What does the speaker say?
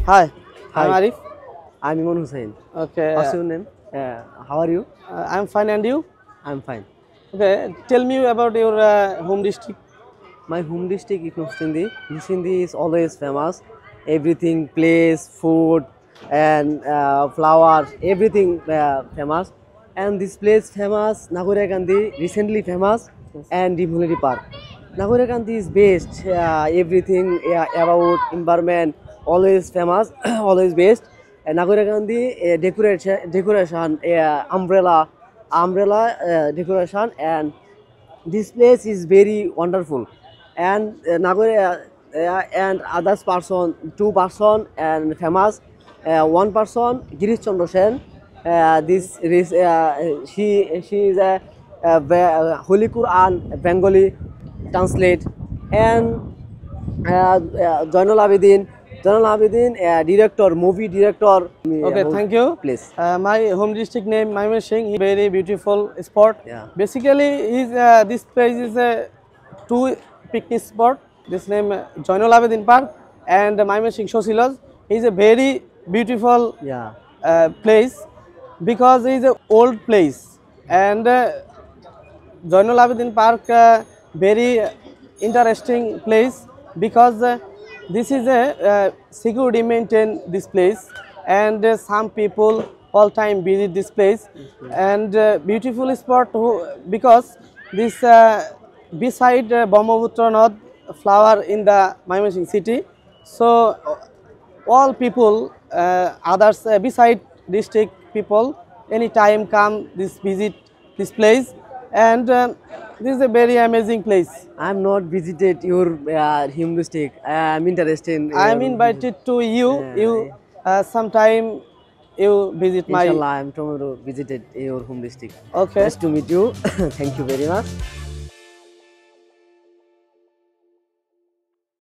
Hi, I'm Hi, Arif. I'm Iman Hussain. Okay, What's your name? How are you? I'm fine, and you? I'm fine. Okay, tell me about your home district. My home district is Nusindi. Nusindi is always famous. Everything, place, food, and flowers, everything famous. And this place famous, Nagore Gandhi, recently famous, Yes. and Dimulari Park. Nagore Gandhi is best. Everything about environment, always famous, always best. Nagore Gandhi decoration, umbrella decoration, and this place is very wonderful. And Nagore and others person, two person and famous. One person, Girish Chandra Sen. This is she is Holy Quran Bengali translate, and Zainul Abidin. Zainul Abidin, director, movie director. Okay, thank you. Place. My home district name, Maiman Singh, is very beautiful spot. Yeah. Basically, this place is a two picnic spot. This name Joinul Abedin Park and Maiman Singh Shosilas is a very beautiful Yeah. place because it is an old place, and Joinul Abedin Park very interesting place because this is a security maintain this place, and some people all time visit this place, and beautiful spot because this beside Brahmaputra North flower in the Mymensingh city. So all people others beside district people anytime come this visit this place, and this is a very amazing place. I'm not visited your home district. I'm interested in I am your invited to you. You uh, sometime you visit my. Inshallah, I'm tomorrow visited your home district. Okay. Nice to meet you. Thank you very much.